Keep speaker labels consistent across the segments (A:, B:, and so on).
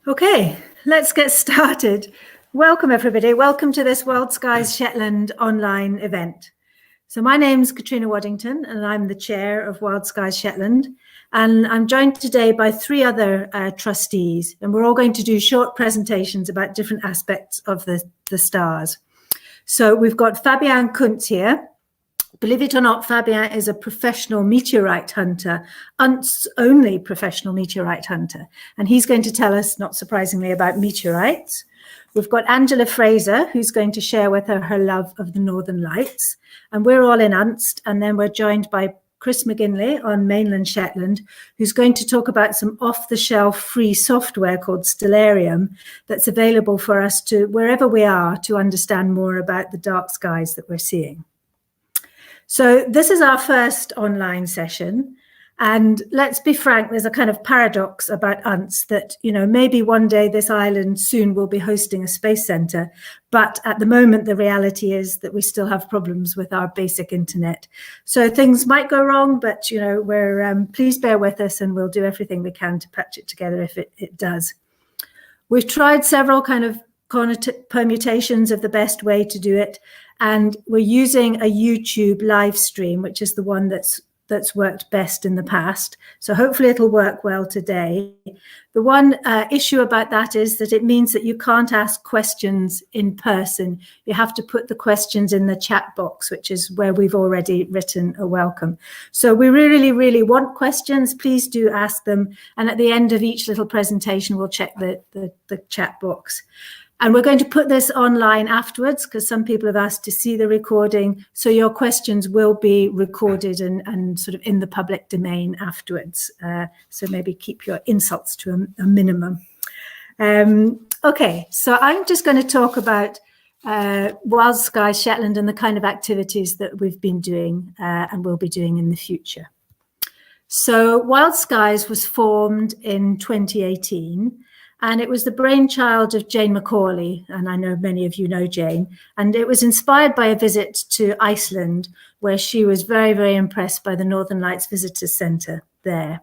A: Okay, let's get started. Welcome everybody. Welcome to this Wild Skies Shetland online event. So my name's Catriona Waddington and I'm the chair of Wild Skies Shetland. And I'm joined today by three other trustees, and we're all going to do short presentations about different aspects of the stars. So we've got Fabien Kuntz here. Believe it or not, Fabien is a professional meteorite hunter, Unt's only professional meteorite hunter. And he's going to tell us, not surprisingly, about meteorites. We've got Angela Fraser, who's going to share with her love of the Northern Lights. And we're all in Unst, and then we're joined by Chris McGinlay on mainland Shetland, who's going to talk about some off-the-shelf free software called Stellarium that's available for us to, wherever we are, to understand more about the dark skies that we're seeing. So this is our first online session, and let's be frank, there's a kind of paradox about Unst that, you know, maybe one day this island soon will be hosting a space center, but at the moment the reality is that we still have problems with our basic internet. So things might go wrong, but you know, we're please bear with us and we'll do everything we can to patch it together if it does. We've tried several kind of permutations of the best way to do it, and we're using a YouTube live stream, which is the one that's worked best in the past. So hopefully it'll work well today. The one issue about that is that it means that you can't ask questions in person. You have to put the questions in the chat box, which is where we've already written a welcome. So we really, really want questions. Please do ask them. And at the end of each little presentation, we'll check the chat box. And we're going to put this online afterwards because some people have asked to see the recording. So your questions will be recorded and sort of in the public domain afterwards. So maybe keep your insults to a minimum. Okay, so I'm just going to talk about Wild Skies Shetland and the kind of activities that we've been doing and will be doing in the future. So Wild Skies was formed in 2018. And it was the brainchild of Jane Macaulay, and I know many of you know Jane, and it was inspired by a visit to Iceland, where she was very, very impressed by the Northern Lights Visitors Centre there.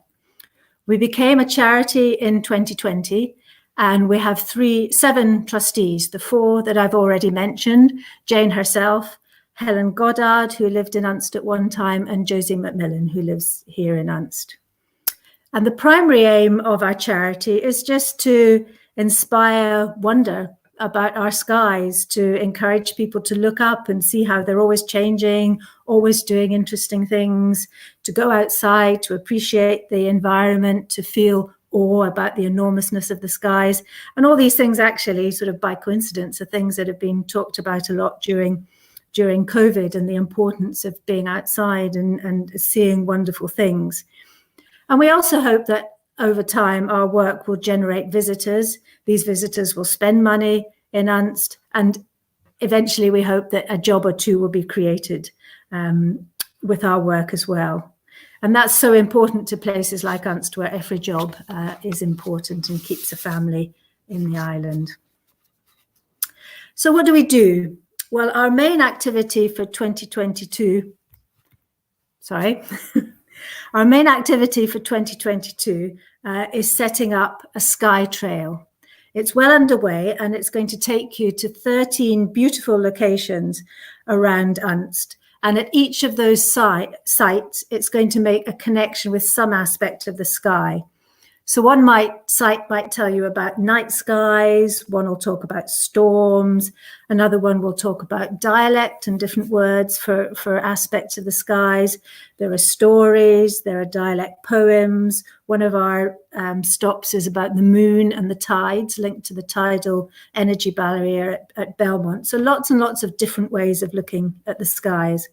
A: We became a charity in 2020, and we have 7 trustees, the 4 that I've already mentioned, Jane herself, Helen Goddard, who lived in Unst at one time, and Josie Macmillan, who lives here in Unst. And the primary aim of our charity is just to inspire wonder about our skies, to encourage people to look up and see how they're always changing, always doing interesting things, to go outside, to appreciate the environment, to feel awe about the enormousness of the skies. And all these things actually, sort of by coincidence, are things that have been talked about a lot during COVID, and the importance of being outside and seeing wonderful things. And we also hope that over time our work will generate visitors. These visitors will spend money in Unst, and eventually we hope that a job or 2 will be created with our work as well. And that's so important to places like Unst, where every job is important and keeps a family in the island. So what do we do? Well, our main activity for 2022, Our main activity for 2022 is setting up a sky trail. It's well underway, and it's going to take you to 13 beautiful locations around Unst. And at each of those sites, it's going to make a connection with some aspect of the sky. So one site might tell you about night skies, one will talk about storms, another one will talk about dialect and different words for aspects of the skies. There are stories, there are dialect poems. One of our stops is about the moon and the tides, linked to the tidal energy barrier at Belmont. So lots and lots of different ways of looking at the skies.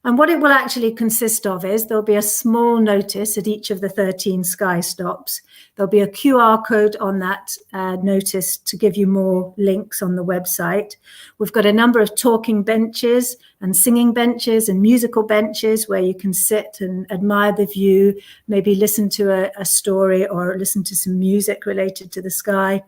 A: And what it will actually consist of is there'll be a small notice at each of the 13 sky stops. There'll be a QR code on that notice to give you more links on the website. We've got a number of talking benches and singing benches and musical benches where you can sit and admire the view, maybe listen to a story or listen to some music related to the sky.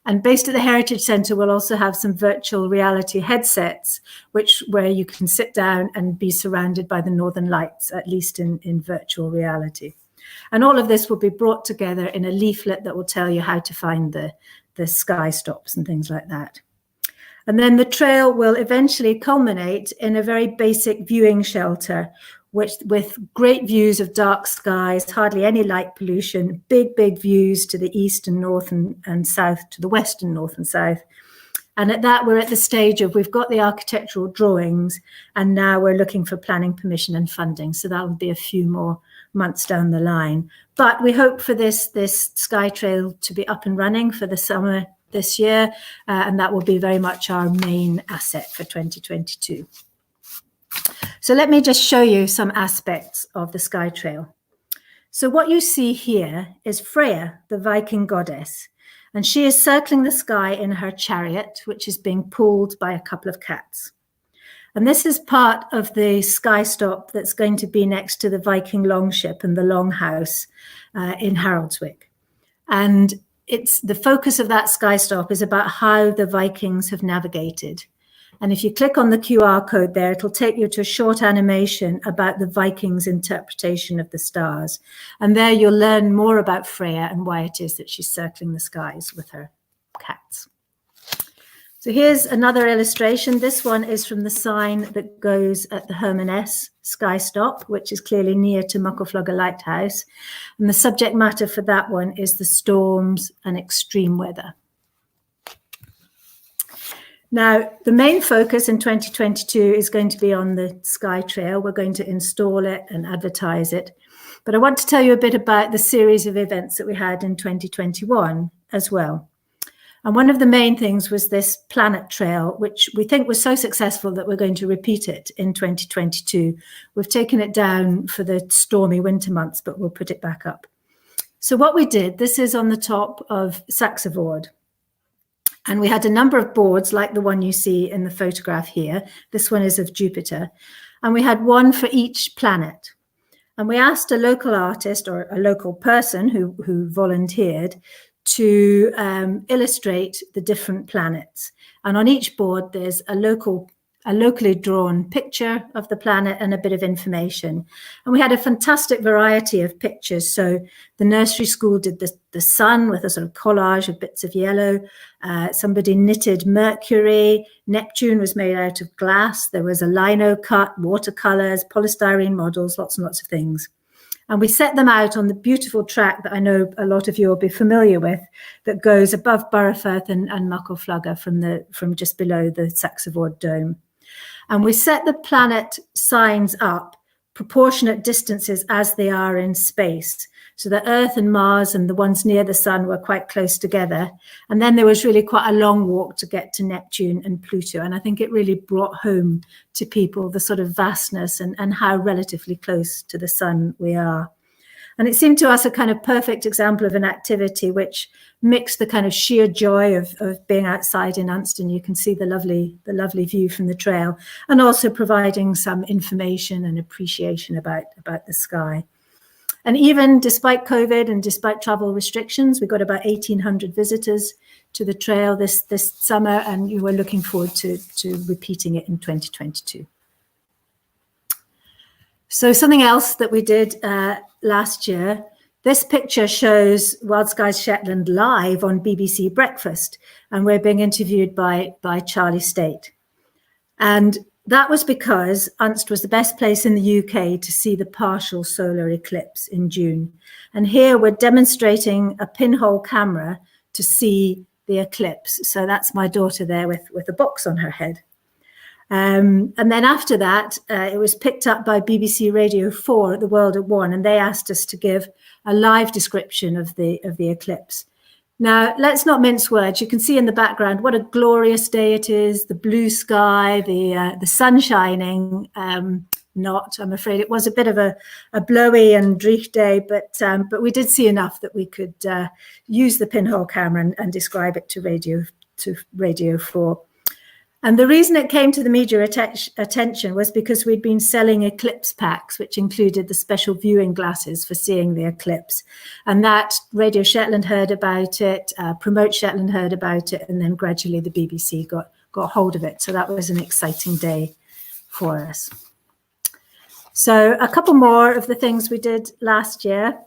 A: And based at the Heritage Centre, we'll also have some virtual reality headsets, where you can sit down and be surrounded by the Northern Lights, at least in virtual reality. And all of this will be brought together in a leaflet that will tell you how to find the sky stops and things like that. And then the trail will eventually culminate in a very basic viewing shelter, with great views of dark skies, hardly any light pollution, big views to the east and north and south, to the west and north and south. And at that, we're at the stage of, we've got the architectural drawings, and now we're looking for planning permission and funding. So that will be a few more months down the line. But we hope for this Sky Trail to be up and running for the summer this year, and that will be very much our main asset for 2022. So let me just show you some aspects of the Sky Trail. So what you see here is Freya, the Viking goddess, and she is circling the sky in her chariot, which is being pulled by a couple of cats. And this is part of the sky stop that's going to be next to the Viking longship and the longhouse in Haraldswick. And it's the focus of that sky stop is about how the Vikings have navigated. And if you click on the QR code there, it'll take you to a short animation about the Vikings' interpretation of the stars. And there you'll learn more about Freya and why it is that she's circling the skies with her cats. So here's another illustration. This one is from the sign that goes at the Hermaness Sky Stop, which is clearly near to Muckleflugga Lighthouse. And the subject matter for that one is the storms and extreme weather. Now, the main focus in 2022 is going to be on the Sky Trail. We're going to install it and advertise it. But I want to tell you a bit about the series of events that we had in 2021 as well. And one of the main things was this Planet Trail, which we think was so successful that we're going to repeat it in 2022. We've taken it down for the stormy winter months, but we'll put it back up. So what we did, this is on the top of Saxavord. And we had a number of boards like the one you see in the photograph here. This one is of Jupiter. And we had one for each planet. And we asked a local artist or a local person who volunteered to illustrate the different planets. And on each board, there's a locally drawn picture of the planet and a bit of information. And we had a fantastic variety of pictures. So the nursery school did the sun with a sort of collage of bits of yellow. Somebody knitted Mercury. Neptune was made out of glass. There was a lino cut, watercolors, polystyrene models, lots and lots of things. And we set them out on the beautiful track that I know a lot of you will be familiar with, that goes above Burrowfirth and Muckleflugga from just below the Saxavord Dome. And we set the planet signs up proportionate distances as they are in space. So the Earth and Mars and the ones near the sun were quite close together. And then there was really quite a long walk to get to Neptune and Pluto. And I think it really brought home to people the sort of vastness and how relatively close to the sun we are. And it seemed to us a kind of perfect example of an activity which mixed the kind of sheer joy of being outside in Unston. You can see the lovely view from the trail, and also providing some information and appreciation about the sky. And even despite COVID and despite travel restrictions, we got about 1,800 visitors to the trail this summer, and we were looking forward to repeating it in 2022. So something else that we did last year, this picture shows Wild Skies Shetland live on BBC Breakfast, and we're being interviewed by Charlie State. And that was because Unst was the best place in the UK to see the partial solar eclipse in June. And here we're demonstrating a pinhole camera to see the eclipse. So that's my daughter there with a box on her head. And then after that, it was picked up by BBC Radio 4 at the World at One, and they asked us to give a live description of the eclipse. Now, let's not mince words. You can see in the background what a glorious day it is, the blue sky, the sun shining. Not, I'm afraid it was a bit of a blowy and dreich day, but we did see enough that we could use the pinhole camera and describe it to Radio 4. And the reason it came to the media attention was because we'd been selling eclipse packs, which included the special viewing glasses for seeing the eclipse. And that Radio Shetland heard about it, Promote Shetland heard about it, and then gradually the BBC got hold of it. So that was an exciting day for us. So a couple more of the things we did last year.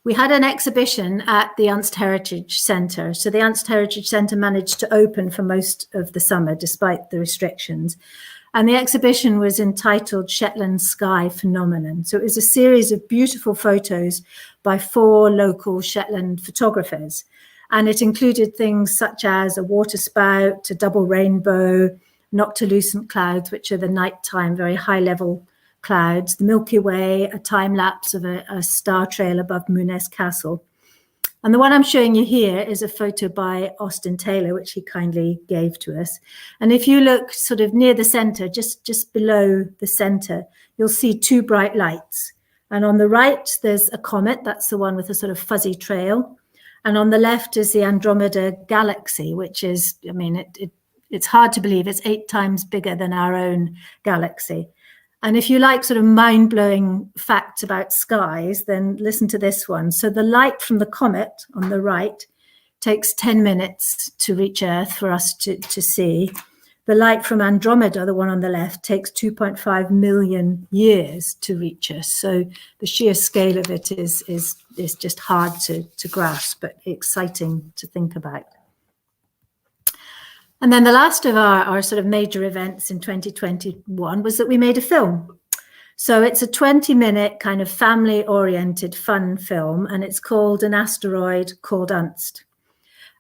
A: We had an exhibition at the Unst Heritage Centre. So the Unst Heritage Centre managed to open for most of the summer, despite the restrictions. And the exhibition was entitled Shetland Sky Phenomenon. So it was a series of beautiful photos by 4 local Shetland photographers. And it included things such as a water spout, a double rainbow, noctilucent clouds, which are the nighttime, very high level clouds, the Milky Way, a time lapse of a star trail above Mooness Castle. And the one I'm showing you here is a photo by Austin Taylor, which he kindly gave to us. And if you look sort of near the center, just below the center, you'll see 2 bright lights. And on the right, there's a comet. That's the one with a sort of fuzzy trail. And on the left is the Andromeda galaxy, which is, I mean, it's hard to believe it's 8 times bigger than our own galaxy. And if you like sort of mind-blowing facts about skies, then listen to this one. So the light from the comet on the right takes 10 minutes to reach Earth for us to see. The light from Andromeda, the one on the left, takes 2.5 million years to reach us. So the sheer scale of it is just hard to grasp, but exciting to think about. And then the last of our sort of major events in 2021 was that we made a film. So it's a 20-minute kind of family-oriented fun film, and it's called An Asteroid Called Unst.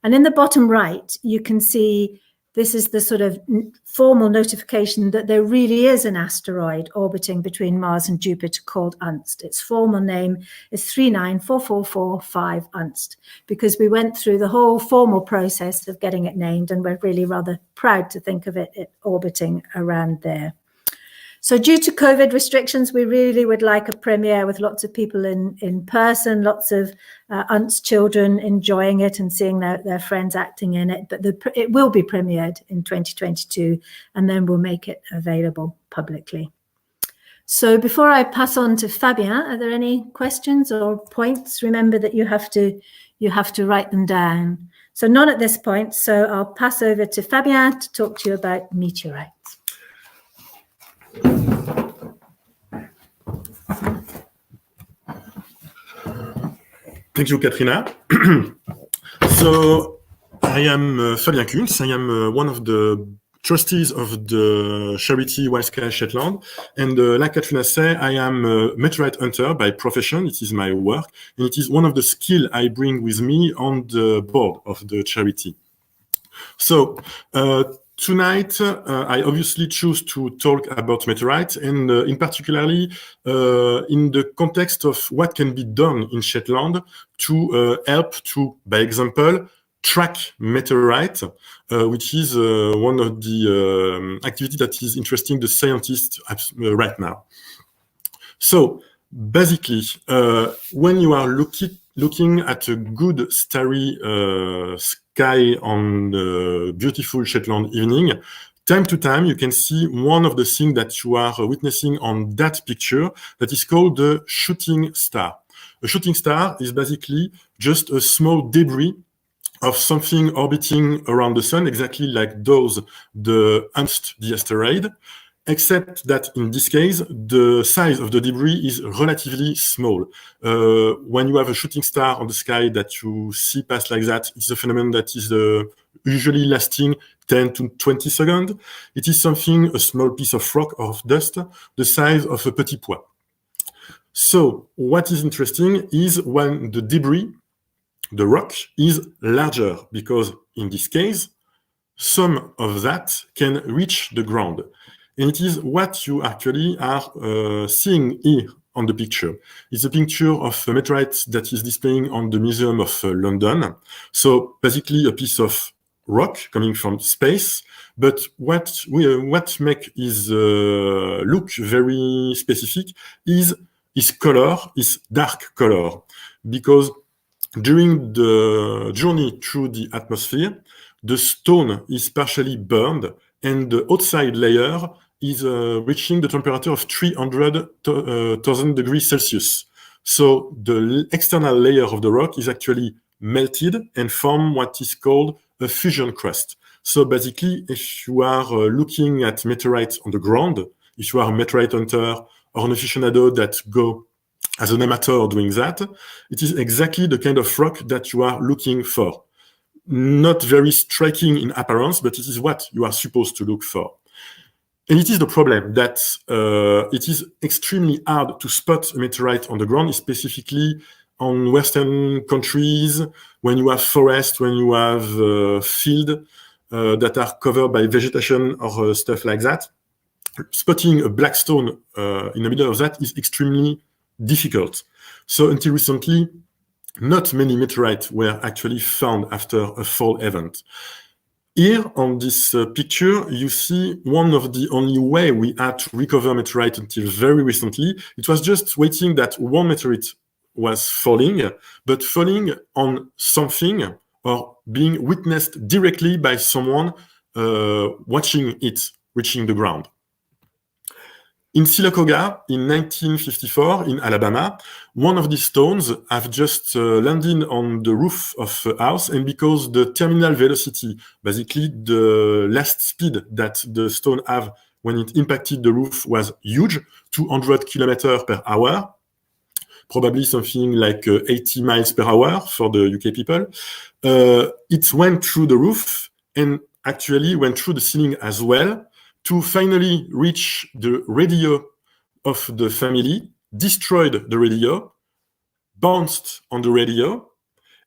A: And in the bottom right, you can see this is the sort of formal notification that there really is an asteroid orbiting between Mars and Jupiter called Unst. Its formal name is 394445 Unst, because we went through the whole formal process of getting it named, and we're really rather proud to think of it orbiting around there. So due to COVID restrictions, we really would like a premiere with lots of people in person, lots of Unst children enjoying it and seeing their friends acting in it. But it will be premiered in 2022, and then we'll make it available publicly. So before I pass on to Fabien, are there any questions or points? Remember that you have to write them down. So none at this point. So I'll pass over to Fabien to talk to you about meteorites.
B: Thank you, Catriona. So I am Fabien Kuntz. I am one of the trustees of the charity Wild Skies Shetland. And like Catriona said, I am a meteorite hunter by profession. It is my work. And it is one of the skills I bring with me on the board of the charity. So tonight, I obviously choose to talk about meteorites, and in particularly in the context of what can be done in Shetland to help to, by example, track meteorite, which is one of the activities that is interesting the scientists right now. So basically, when you are looking at a good starry sky on the beautiful Shetland evening, time to time you can see one of the things that you are witnessing on that picture that is called the shooting star. A shooting star is basically just a small debris of something orbiting around the sun, exactly like the Unst, the asteroid, except that in this case, the size of the debris is relatively small. When you have a shooting star on the sky that you see pass like that, it's a phenomenon that is usually lasting 10 to 20 seconds. It is something, a small piece of rock or of dust, the size of a petit pois. So what is interesting is when the debris, the rock, is larger, because in this case, some of that can reach the ground. And it is what you actually are seeing here on the picture. It's a picture of a meteorite that is displaying on the Museum of London. So basically a piece of rock coming from space. But what makes is look very specific is color, is dark color. Because during the journey through the atmosphere, the stone is partially burned, and the outside layer is reaching the temperature of 300,000 degrees Celsius. So the external layer of the rock is actually melted and form what is called a fusion crust. So basically, if you are looking at meteorites on the ground, if you are a meteorite hunter or an aficionado that go as an amateur doing that, it is exactly the kind of rock that you are looking for. Not very striking in appearance, but it is what you are supposed to look for. And it is the problem that it is extremely hard to spot a meteorite on the ground, specifically on Western countries, when you have forest, when you have field that are covered by vegetation or stuff like that. Spotting a black stone in the middle of that is extremely difficult. So until recently, not many meteorites were actually found after a fall event. Here on this picture, you see one of the only way we had to recover meteorite until very recently. It was just waiting that one meteorite was falling, but falling on something or being witnessed directly by someone watching it reaching the ground. In Sylacauga, in 1954, in Alabama, one of these stones have just landed on the roof of a house, and because the terminal velocity, basically the last speed that the stone have when it impacted the roof was huge, 200 kilometers per hour, probably something like 80 miles per hour for the UK people. It went through the roof and actually went through the ceiling as well, to finally reach the radio of the family, destroyed the radio, bounced on the radio,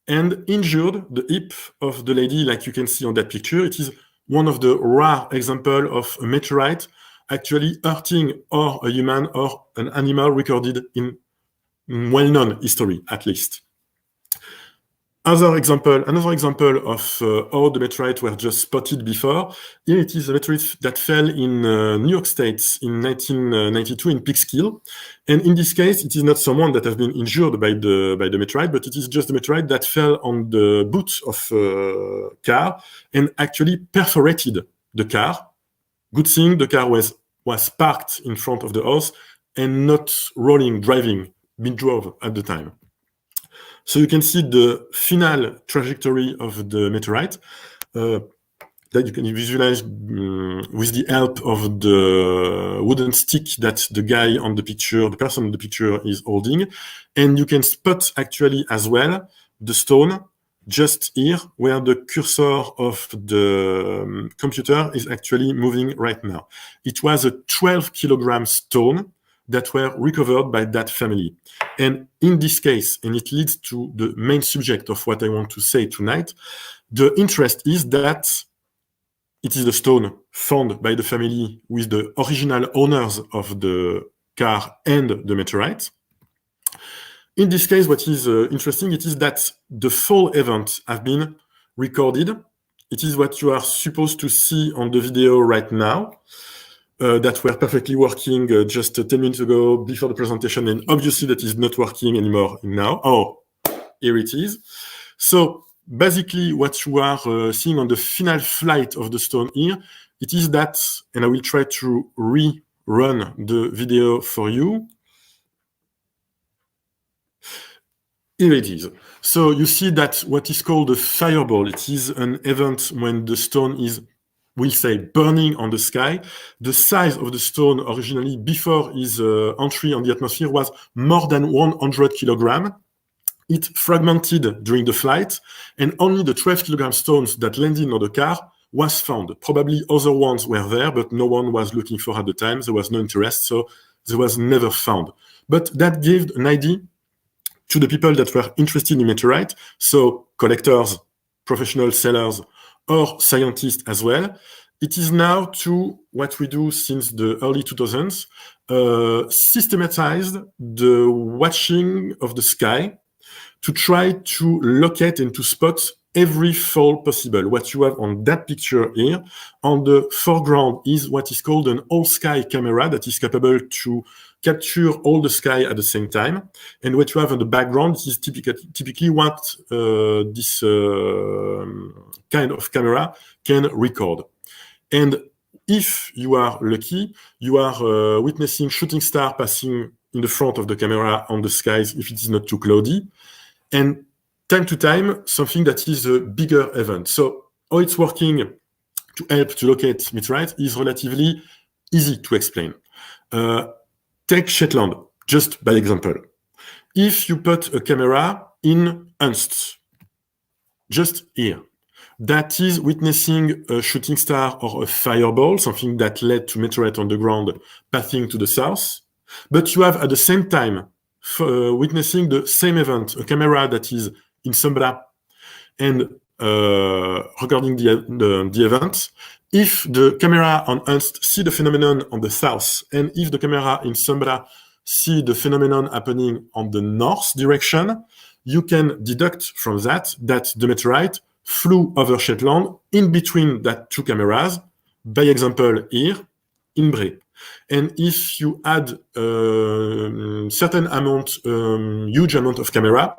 B: and injured the hip of the lady, like you can see on that picture. It is one of the rare examples of a meteorite actually hurting or a human or an animal recorded in well-known history, at least. Another example of how the meteorites were just spotted before. Here it is a meteorite that fell in New York State in 1992 in Peekskill. And in this case, it is not someone that has been injured by the meteorite, but it is just a meteorite that fell on the boot of a car and actually perforated the car. Good thing the car was parked in front of the house and not driving, mid-drove at the time. So you can see the final trajectory of the meteorite that you can visualize with the help of the wooden stick that the guy on the picture, the person on the picture is holding. And you can spot actually as well the stone just here where the cursor of the computer is actually moving right now. It was a 12-kilogram stone that were recovered by that family. And in this case, and it leads to the main subject of what I want to say tonight, the interest is that it is the stone found by the family with the original owners of the car and the meteorite. In this case, what is interesting, it is that the fall events have been recorded. It is what you are supposed to see on the video right now. That were perfectly working just 10 minutes ago before the presentation, and obviously that is not working anymore now. Oh, here it is. So basically what you are seeing on the final flight of the stone here, it is that, and I will try to rerun the video for you. Here it is. So you see that what is called a fireball, it is an event when the stone is, we'll say, burning on the sky. The size of the stone originally before his entry on the atmosphere was more than 100 kilograms. It fragmented during the flight, and only the 12-kilogram stones that landed on the car was found. Probably other ones were there, but no one was looking for at the time. There was no interest, so they was never found. But that gave an idea to the people that were interested in meteorite, so collectors, professional sellers, or scientists as well. It is now to what we do since the early 2000s, systematized the watching of the sky to try to locate and to spot every fall possible. What you have on that picture here, on the foreground is what is called an all-sky camera that is capable to capture all the sky at the same time. And what you have in the background is typically what this kind of camera can record. And if you are lucky, you are witnessing shooting star passing in the front of the camera on the skies if it is not too cloudy. And time to time, something that is a bigger event. So how it's working to help to locate meteorites is relatively easy to explain. Take Shetland, just by example. If you put a camera in Unst, just here, that is witnessing a shooting star or a fireball, something that led to meteorite on the ground passing to the south, but you have at the same time witnessing the same event, a camera that is in Sombra and recording the event. If the camera on Unst see the phenomenon on the south, and if the camera in Sombra see the phenomenon happening on the north direction, you can deduct from that the meteorite flew over Shetland in between that two cameras, by example here, in Bray. And if you add certain amount, huge amount of camera,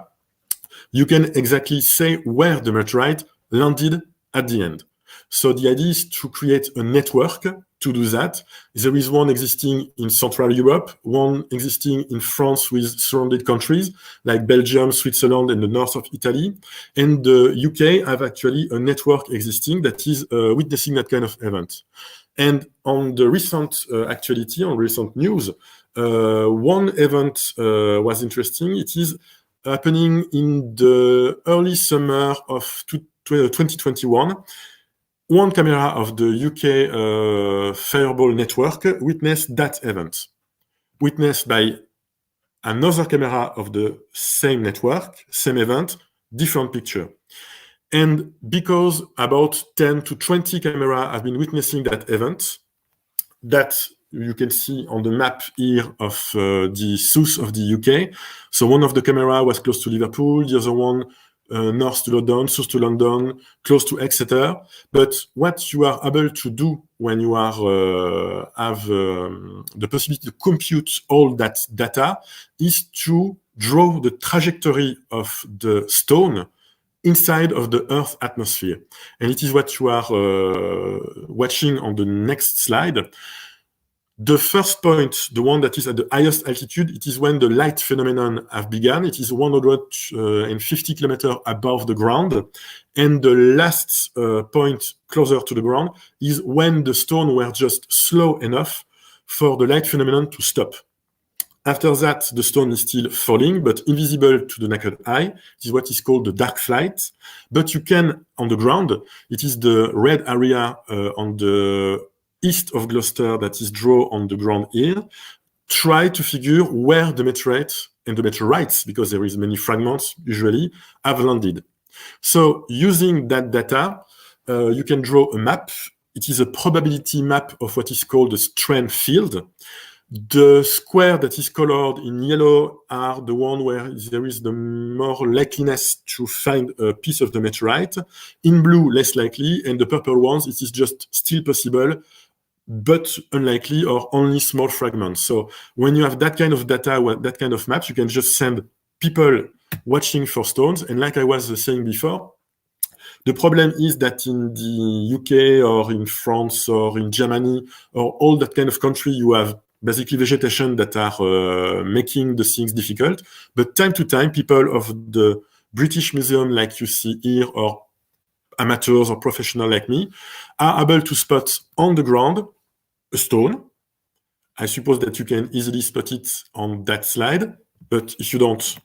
B: you can exactly say where the meteorite landed at the end. So the idea is to create a network to do that. There is one existing in Central Europe, one existing in France with surrounded countries like Belgium, Switzerland, and the north of Italy. And the UK have actually a network existing that is witnessing that kind of event. And on the recent actuality, on recent news, one event was interesting. It is happening in the early summer of 2021. One camera of the UK Fireball network witnessed that event, witnessed by another camera of the same network, same event, different picture. And because about 10 to 20 cameras have been witnessing that event, that you can see on the map here of the south of the UK. So one of the cameras was close to Liverpool, the other one north to London, south to London, close to Exeter. But what you are able to do when you are have the possibility to compute all that data is to draw the trajectory of the stone inside of the Earth atmosphere. And it is what you are watching on the next slide. The first point, the one that is at the highest altitude, it is when the light phenomenon have begun. It is 150 kilometers above the ground. And the last point closer to the ground is when the stone were just slow enough for the light phenomenon to stop. After that, the stone is still falling, but invisible to the naked eye. It is what is called the dark flight. But you can, on the ground, it is the red area on the east of Gloucester that is drawn on the ground here, try to figure where the meteorite and the meteorites, because there is many fragments usually, have landed. So using that data, you can draw a map. It is a probability map of what is called the strand field. The square that is colored in yellow are the one where there is the more likeliness to find a piece of the meteorite. In blue, less likely, and the purple ones, it is just still possible, but unlikely or only small fragments. So when you have that kind of data, that kind of maps, you can just send people watching for stones. And like I was saying before, the problem is that in the UK or in France or in Germany or all that kind of country, you have basically vegetation that are making the things difficult. But time to time, people of the British Museum, like you see here, or amateurs or professionals like me, are able to spot on the ground a stone. I suppose that you can easily spot it on that slide, but if you don't,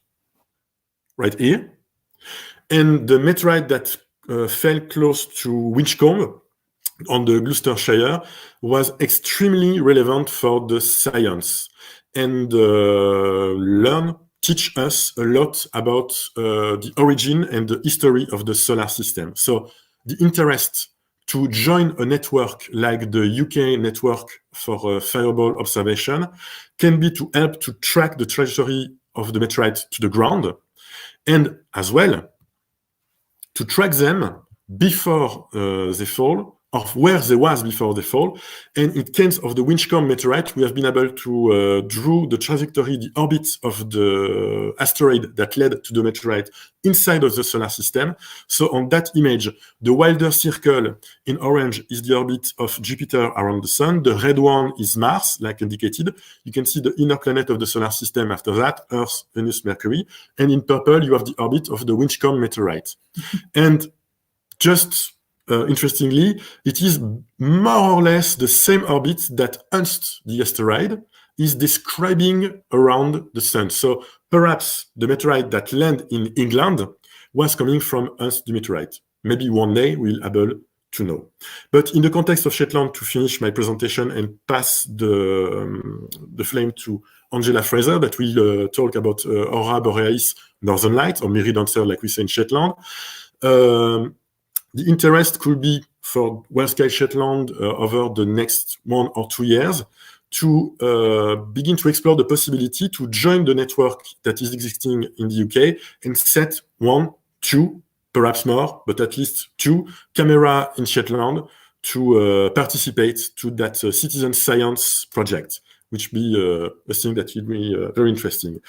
B: right here. And the meteorite that fell close to Winchcombe on the Gloucestershire was extremely relevant for the science and teach us a lot about the origin and the history of the solar system. So the interest to join a network like the UK network for fireball observation can be to help to track the trajectory of the meteorite to the ground, and as well to track them before they fall of where they was before they fall. And in case of the Winchcombe meteorite, we have been able to draw the trajectory, the orbit of the asteroid that led to the meteorite inside of the solar system. So on that image, the wilder circle in orange is the orbit of Jupiter around the sun. The red one is Mars, like indicated. You can see the inner planet of the solar system after that, Earth, Venus, Mercury. And in purple, you have the orbit of the Winchcombe meteorite. And just interestingly, it is more or less the same orbit that Unst, the asteroid, is describing around the sun. So perhaps the meteorite that landed in England was coming from Unst, the meteorite. Maybe one day we'll be able to know. But in the context of Shetland, to finish my presentation and pass the flame to Angela Fraser, that will talk about Aurora Borealis, Northern Lights, or Mirrie dancer, like we say in Shetland. The interest could be for Wild Skies Shetland over the next 1 or 2 years to begin to explore the possibility to join the network that is existing in the UK and set 1, 2, perhaps more, but at least 2 cameras in Shetland to participate to that citizen science project, which will be a thing that will be very interesting.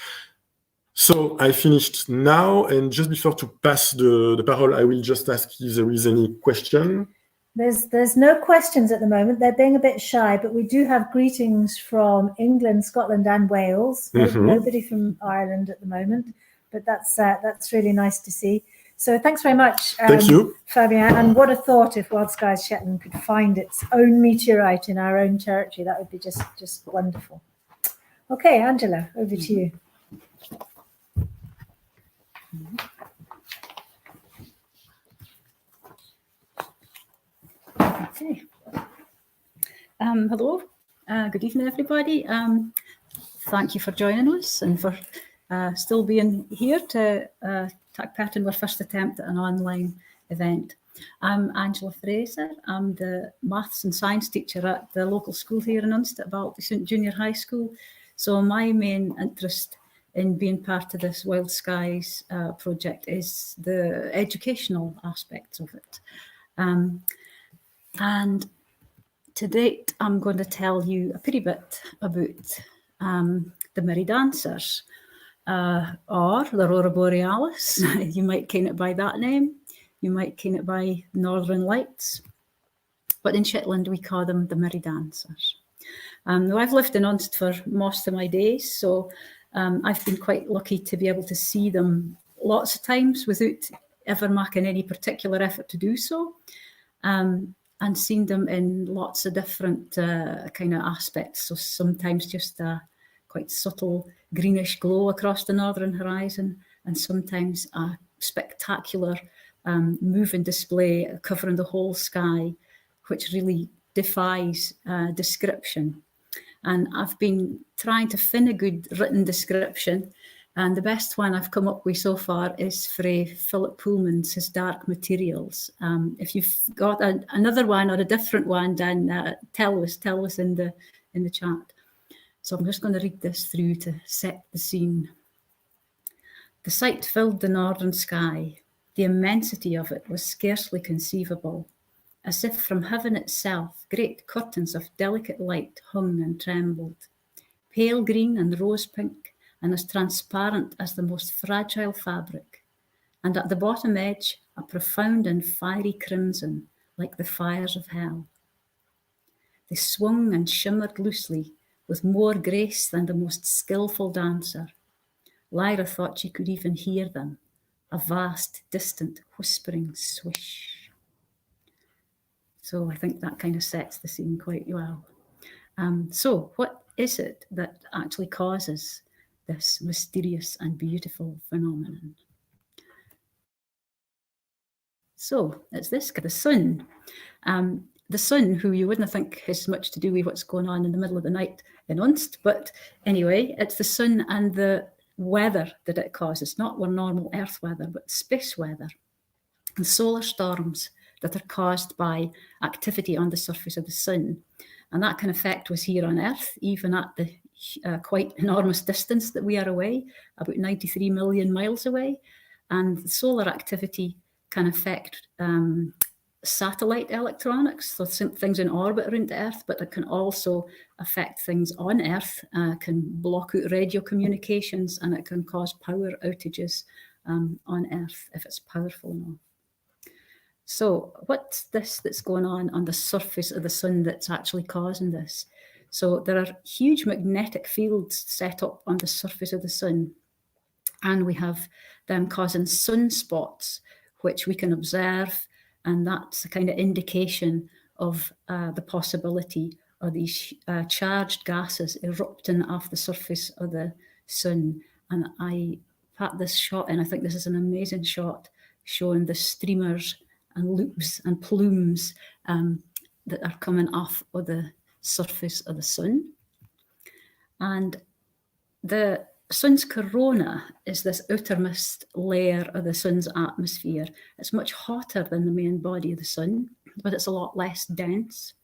B: So I finished now, and just before to pass the parole, I will just ask if there is any question.
A: There's no questions at the moment. They're being a bit shy, but we do have greetings from England, Scotland, and Wales. Nobody from Ireland at the moment, but that's really nice to see. So thanks very much,
B: Thank you,
A: Fabien. And what a thought if Wild Skies Shetland could find its own meteorite in our own territory. That would be just wonderful. Okay, Angela, over to you.
C: Okay. Hello. Good evening, everybody. Thank you for joining us and for still being here to take part in our first attempt at an online event. I'm Angela Fraser. I'm the maths and science teacher at the local school here in Unst at Waddington Junior High School. So my main interest in being part of this Wild Skies project is the educational aspects of it. And to date, I'm going to tell you a pretty bit about the Mirrie dancers, or the Aurora Borealis. You might ken it by that name. You might ken it by Northern Lights. But in Shetland, we call them the Mirrie dancers. Now, I've lived in Unst for most of my days, so I've been quite lucky to be able to see them lots of times without ever making any particular effort to do so, and seen them in lots of different kind of aspects. So sometimes just a quite subtle greenish glow across the northern horizon, and sometimes a spectacular moving display covering the whole sky, which really defies description. And I've been trying to find a good written description, and the best one I've come up with so far is from Philip Pullman's His Dark Materials. If you've got another one or a different one, then tell us in the chat. So I'm just going to read this through to set the scene. The sight filled the northern sky. The immensity of it was scarcely conceivable. As if from heaven itself, great curtains of delicate light hung and trembled, pale green and rose pink, and as transparent as the most fragile fabric. And at the bottom edge, a profound and fiery crimson, like the fires of hell. They swung and shimmered loosely, with more grace than the most skillful dancer. Lyra thought she could even hear them, a vast, distant, whispering swish. So I think that kind of sets the scene quite well. So what is it that actually causes this mysterious and beautiful phenomenon? So it's this, the sun. The sun, who you wouldn't think has much to do with what's going on in the middle of the night in Unst, but anyway, it's the sun and the weather that it causes, not our normal Earth weather, but space weather, and solar storms that are caused by activity on the surface of the sun. And that can effect was here on Earth, even at the quite enormous distance that we are away, about 93 million miles away. And solar activity can affect satellite electronics, so things in orbit around the Earth, but it can also affect things on Earth, can block out radio communications, and it can cause power outages on Earth if it's powerful enough. So what's this that's going on the surface of the sun that's actually causing this? So there are huge magnetic fields set up on the surface of the sun, and we have them causing sunspots, which we can observe, and that's a kind of indication of the possibility of these charged gases erupting off the surface of the sun. And I pat this shot in. I think this is an amazing shot showing the streamers and loops and plumes that are coming off of the surface of the sun. And the sun's corona is this outermost layer of the sun's atmosphere. It's much hotter than the main body of the sun, but it's a lot less dense.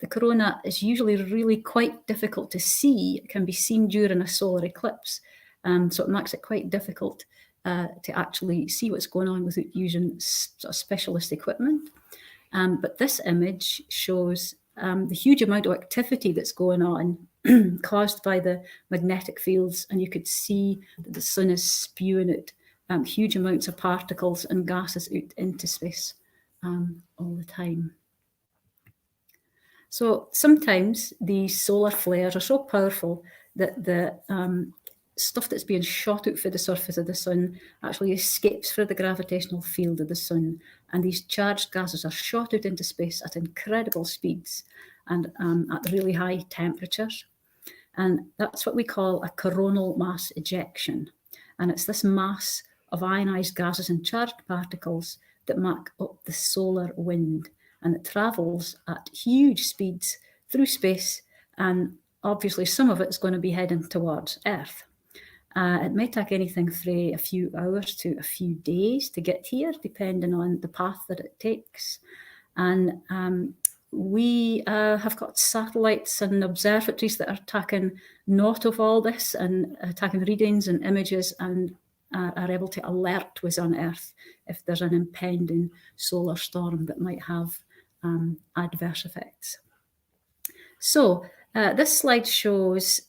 C: The corona is usually really quite difficult to see. It can be seen during a solar eclipse, so it makes it quite difficult to actually see what's going on without using sort of specialist equipment. But this image shows the huge amount of activity that's going on caused by the magnetic fields, and you could see that the sun is spewing out huge amounts of particles and gases out into space all the time. So sometimes these solar flares are so powerful that the stuff that's being shot out for the surface of the sun actually escapes through the gravitational field of the sun, and these charged gases are shot out into space at incredible speeds and at really high temperatures. And that's what we call a coronal mass ejection. And it's this mass of ionized gases and charged particles that make up the solar wind. And it travels at huge speeds through space. And obviously some of it's going to be heading towards Earth. It may take anything from a few hours to a few days to get here, depending on the path that it takes. And we have got satellites and observatories that are taking note of all this and taking readings and images and are able to alert us on Earth if there's an impending solar storm that might have adverse effects. So this slide shows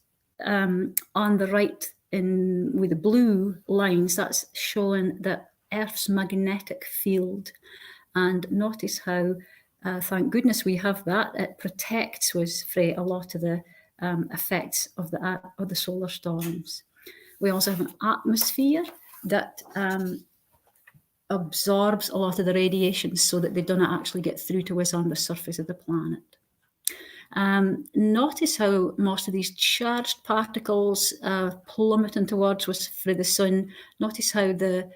C: on the right with the blue lines, that's showing the Earth's magnetic field. And notice how, thank goodness we have that, it protects us from a lot of the effects of the solar storms. We also have an atmosphere that absorbs a lot of the radiation so that they don't actually get through to us on the surface of the planet. Notice how most of these charged particles plummeting towards us through the sun. Notice how the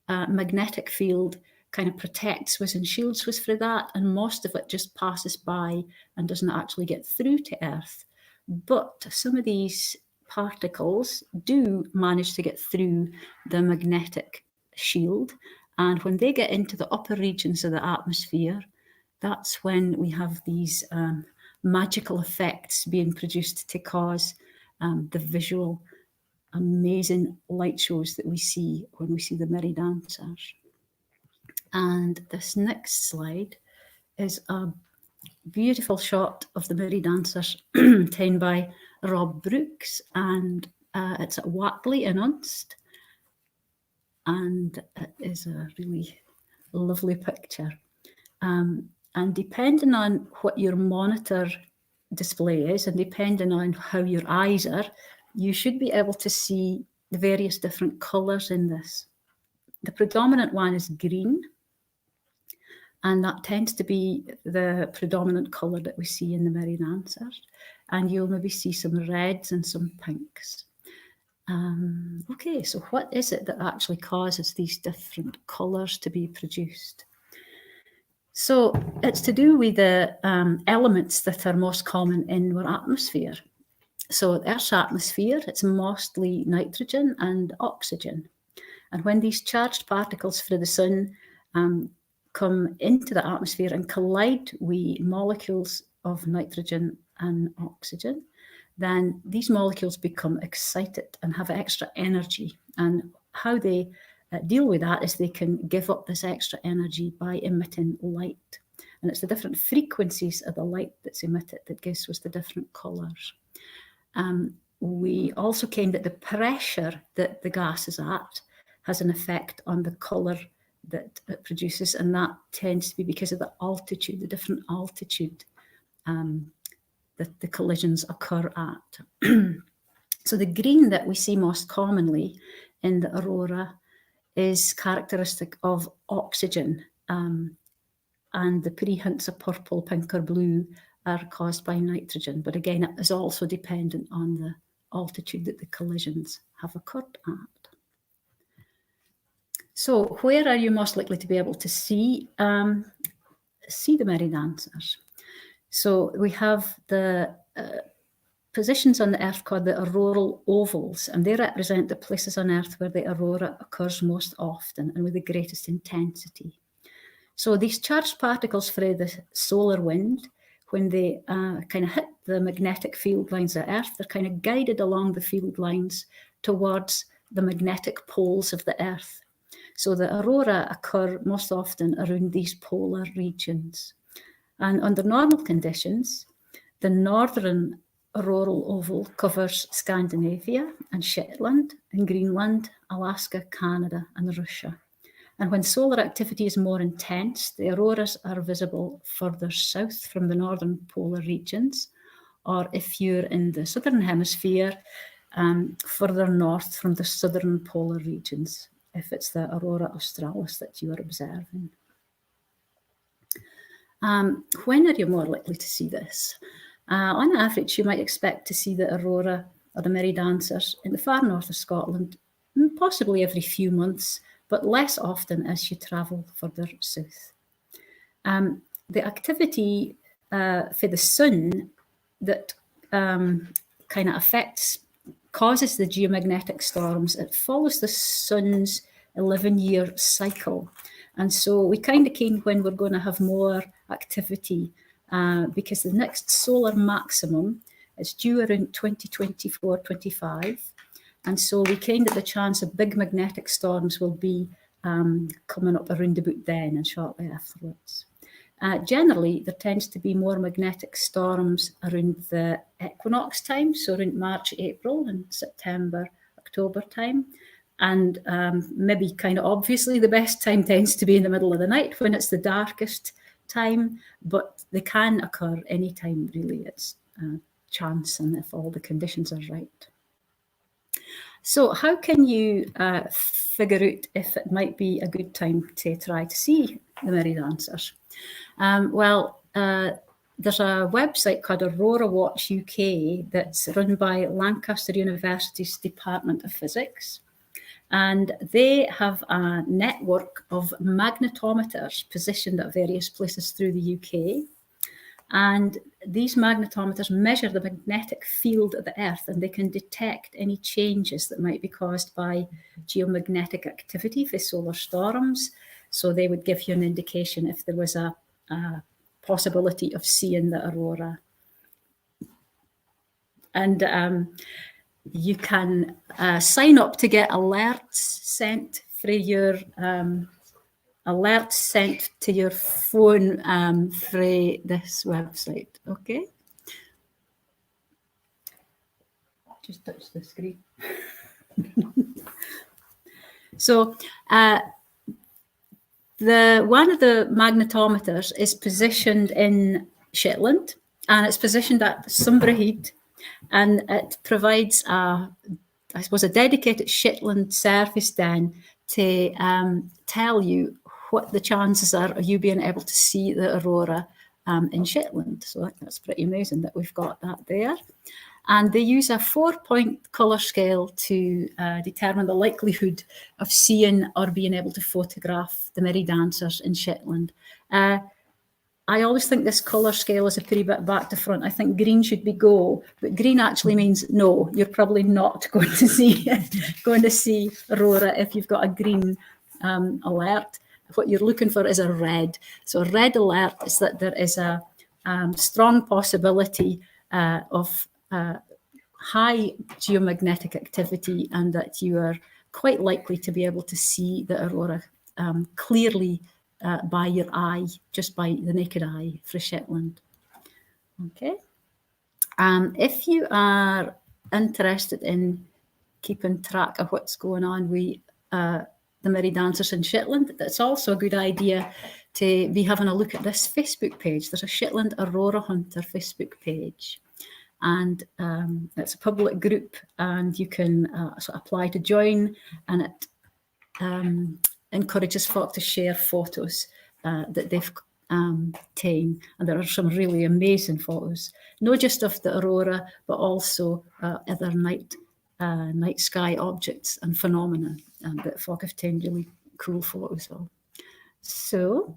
C: magnetic field kind of protects us and shields us through that, and most of it just passes by and doesn't actually get through to Earth. But some of these particles do manage to get through the magnetic shield, and when they get into the upper regions of the atmosphere, that's when we have these magical effects being produced to cause the visual amazing light shows that we see when we see the Mirrie dancers. And this next slide is a beautiful shot of the Mirrie dancers taken by Rob Brooks, and it's at Watley in Unst, and it is a really lovely picture. And depending on what your monitor display is, and depending on how your eyes are, you should be able to see the various different colours in this. The predominant one is green, and that tends to be the predominant colour that we see in the Mirrie dancers. And you'll maybe see some reds and some pinks. Okay, so what is it that actually causes these different colours to be produced? So it's to do with the elements that are most common in our atmosphere. So Earth's atmosphere, it's mostly nitrogen and oxygen. And when these charged particles from the sun come into the atmosphere and collide with molecules of nitrogen and oxygen, then these molecules become excited and have extra energy. And how they deal with that is they can give up this extra energy by emitting light. And it's the different frequencies of the light that's emitted that gives us the different colours. We also came that the pressure that the gas is at has an effect on the colour that it produces, and that tends to be because of the altitude, the different altitude that the collisions occur at. So the green that we see most commonly in the aurora is characteristic of oxygen, and the pretty hints of purple, pink or blue are caused by nitrogen, but again it is also dependent on the altitude that the collisions have occurred at. So where are you most likely to be able to see the Mirrie dancers? So we have the positions on the Earth called the auroral ovals, and they represent the places on Earth where the aurora occurs most often and with the greatest intensity. So these charged particles through the solar wind, when they kind of hit the magnetic field lines of Earth, they're kind of guided along the field lines towards the magnetic poles of the Earth. So the aurora occur most often around these polar regions. And under normal conditions, the northern auroral oval covers Scandinavia and Shetland and Greenland, Alaska, Canada and Russia. And when solar activity is more intense, the auroras are visible further south from the northern polar regions, or if you're in the southern hemisphere, further north from the southern polar regions, if it's the aurora australis that you are observing. When are you more likely to see this? On average, you might expect to see the aurora or the Mirrie dancers in the far north of Scotland, possibly every few months, but less often as you travel further south. The activity for the sun that kind of causes the geomagnetic storms, it follows the sun's 11-year cycle. And so we kind of came when we're going to have more activity because the next solar maximum is due around 2024-25. And so we kind of the chance of big magnetic storms will be coming up around about then and shortly afterwards. Generally, there tends to be more magnetic storms around the equinox time, so around March, April and September, October time. And maybe kind of obviously the best time tends to be in the middle of the night when it's the darkest time, but they can occur anytime really. It's chance and if all the conditions are right. So how can you figure out if it might be a good time to try to see the Mirrie dancers? There's a website called Aurora Watch UK that's run by Lancaster University's Department of Physics. And they have a network of magnetometers positioned at various places through the UK. And these magnetometers measure the magnetic field of the Earth, and they can detect any changes that might be caused by geomagnetic activity for solar storms. So they would give you an indication if there was a possibility of seeing the aurora. And you can sign up to get alerts sent for your to your phone through this website. Okay, just touch the screen. So one of the magnetometers is positioned in Shetland, and it's positioned at Sumbrahead, and it provides a dedicated Shetland service then to tell you what the chances are of you being able to see the aurora in Shetland. So that's pretty amazing that we've got that there. And they use a 4-point colour scale to determine the likelihood of seeing or being able to photograph the Mirrie dancers in Shetland. I always think this colour scale is a pretty bit back to front. I think green should be go, but green actually means no, you're probably not going to see aurora if you've got a green alert. What you're looking for is a red. So a red alert is that there is a strong possibility of high geomagnetic activity and that you are quite likely to be able to see the aurora clearly by your eye, just by the naked eye for Shetland. Okay. If you are interested in keeping track of what's going on with the Mirrie dancers in Shetland, it's also a good idea to be having a look at this Facebook page. There's a Shetland Aurora Hunter Facebook page, and it's a public group, and you can sort of apply to join, and it encourages folk to share photos that they've taken, and there are some really amazing photos, not just of the aurora, but also other night sky objects and phenomena that folk have taken really cool photos of. So,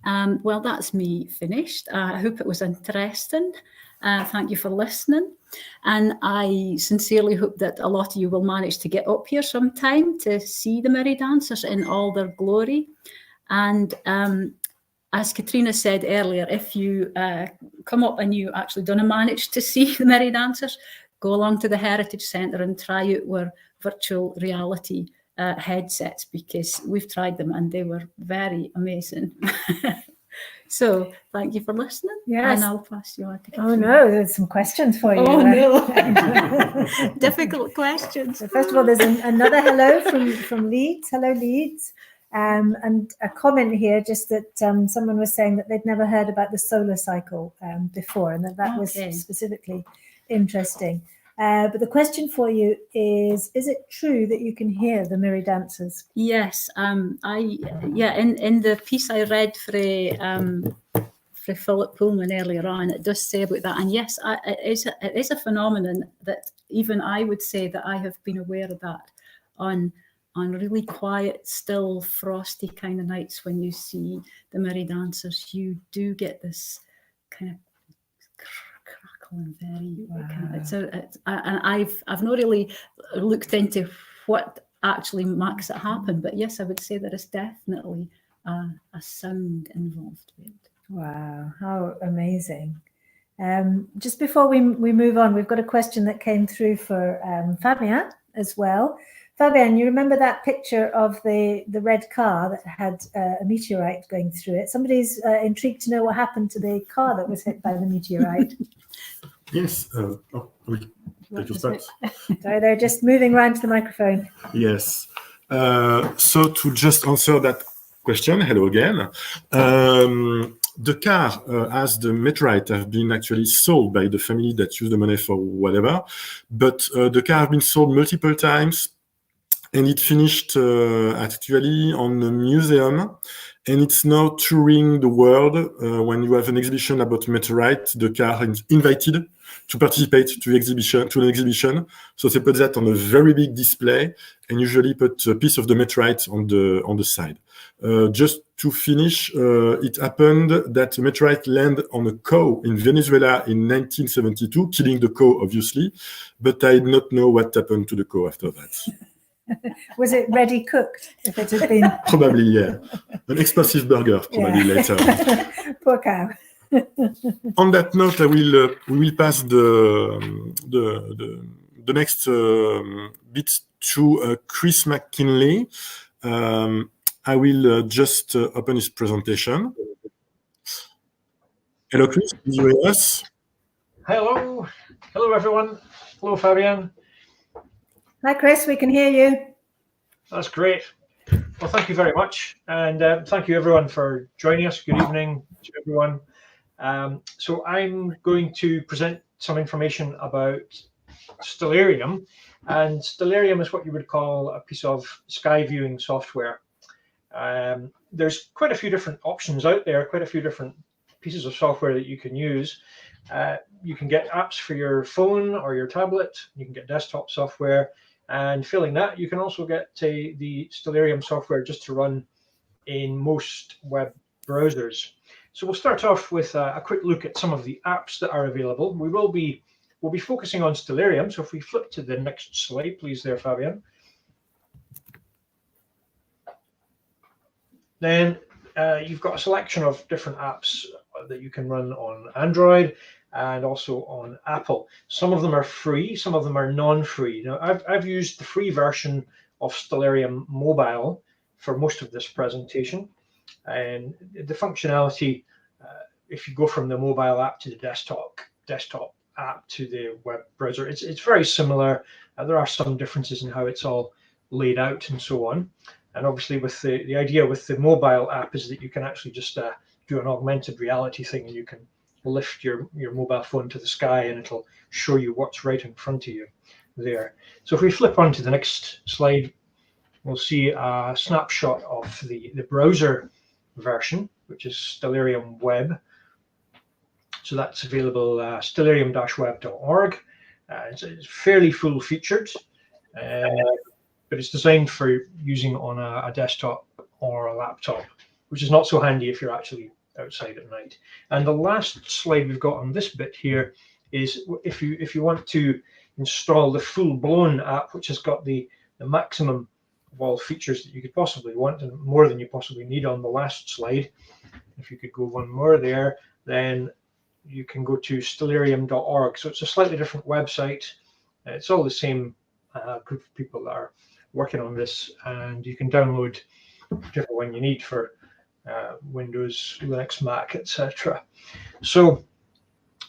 C: well, that's me finished. I hope it was interesting. Thank you for listening. And I sincerely hope that a lot of you will manage to get up here sometime to see the Mirrie dancers in all their glory. And as Catriona said earlier, if you come up and you actually don't manage to see the Mirrie dancers, go along to the Heritage Centre and try out our virtual reality headsets, because we've tried them and they were very amazing. So thank you for listening.
A: Yes.
C: And I'll pass you on to Catriona.
A: Oh no, there's some questions for you.
C: Oh no, difficult questions.
A: So first of all, there's another hello from Leeds. Hello, Leeds. And a comment here, just that someone was saying that they'd never heard about the solar cycle before, and that was specifically interesting. But the question for you is it true that you can hear the Mirrie dancers?
C: Yes, in the piece I read for Philip Pullman earlier on, it does say about that. And yes, it is a phenomenon that even I would say that I have been aware of that on really quiet, still, frosty kind of nights when you see the Mirrie dancers. You do get this kind of crackling, very and I've not really looked into what actually makes it happen, but yes, I would say there is definitely a sound involved with it.
A: Wow, how amazing. Just before we move on, we've got a question that came through for Fabien as well. Fabien, you remember that picture of the red car that had a meteorite going through it? Somebody's intrigued to know what happened to the car that was hit by the meteorite.
B: Yes.
A: Sorry, they're just moving around to the microphone.
B: Yes. So to just answer that question, hello again. The car, as the Meteorite, have been actually sold by the family that used the money for whatever, but the car have been sold multiple times. And it finished actually on a museum, and it's now touring the world. When you have an exhibition about meteorite, the car is invited to participate to an exhibition. So they put that on a very big display, and usually put a piece of the meteorite on the side. Just to finish, it happened that the meteorite landed on a cow in Venezuela in 1972, killing the cow, obviously. But I did not know what happened to the cow after that.
A: Was it ready cooked? If it had been
B: Probably, yeah, an explosive burger. Probably later.
A: Poor cow.
B: On that note, we will pass the next bit to Chris McGinlay. I will just open his presentation. Hello, Chris. Can you hear us?
D: Hello everyone. Hello, Fabien.
A: Hi, Chris. We can hear you.
D: That's great. Well, thank you very much, and thank you everyone for joining us. Good evening to everyone. So I'm going to present some information about Stellarium, and Stellarium is what you would call a piece of sky viewing software. There's quite a few different options out there, quite a few different pieces of software that you can use. You can get apps for your phone or your tablet. You can get desktop software. And failing that, you can also get the Stellarium software just to run in most web browsers. So we'll start off with a quick look at some of the apps that are available. We'll be focusing on Stellarium. So if we flip to the next slide, please, there, Fabien. Then you've got a selection of different apps that you can run on Android and also on Apple. Some of them are free, some of them are non-free. Now, I've used the free version of Stellarium Mobile for most of this presentation. And the functionality, if you go from the mobile app to the desktop app to the web browser, it's very similar. There are some differences in how it's all laid out and so on. And obviously with the idea with the mobile app is that you can actually just do an augmented reality thing, and you can lift your mobile phone to the sky and it'll show you what's right in front of you there. So if we flip on to the next slide, we'll see a snapshot of the browser version, which is Stellarium Web. So that's available stellarium-web.org. It's fairly full featured, but it's designed for using on a desktop or a laptop, which is not so handy if you're actually outside at night. And the last slide we've got on this bit here is if you want to install the full-blown app, which has got the maximum of all features that you could possibly want, and more than you possibly need on the last slide. If you could go one more there, then you can go to stellarium.org. So it's a slightly different website. It's all the same group of people that are working on this, and you can download whichever one you need for Windows, Linux, Mac, etc. So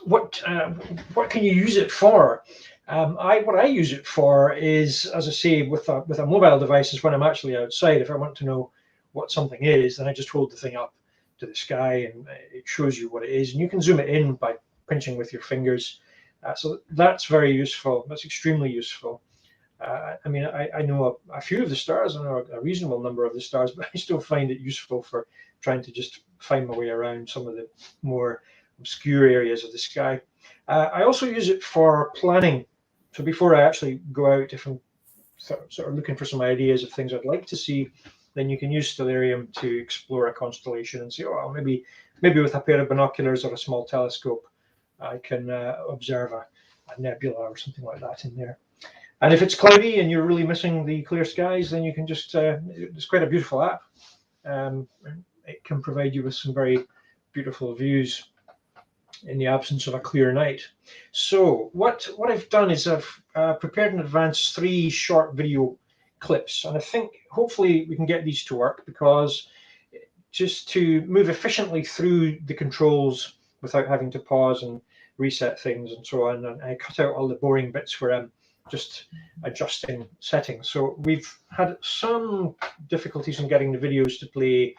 D: what can you use it for? What I use it for is, as I say, with a mobile device, is when I'm actually outside. If I want to know what something is, then I just hold the thing up to the sky and it shows you what it is, and you can zoom it in by pinching with your fingers. So that's very useful. That's extremely useful. I mean, I know a few of the stars, I know a reasonable number of the stars, but I still find it useful for trying to just find my way around some of the more obscure areas of the sky. I also use it for planning. So before I actually go out, if I'm sort of looking for some ideas of things I'd like to see, then you can use Stellarium to explore a constellation and say, oh, maybe with a pair of binoculars or a small telescope, I can observe a nebula or something like that in there. And if it's cloudy and you're really missing the clear skies, then you can just, it's quite a beautiful app. It can provide you with some very beautiful views in the absence of a clear night. So what I've done is I've prepared in advance 3 short video clips, and I think hopefully we can get these to work, because just to move efficiently through the controls without having to pause and reset things and so on, and I cut out all the boring bits where I'm just adjusting settings. So we've had some difficulties in getting the videos to play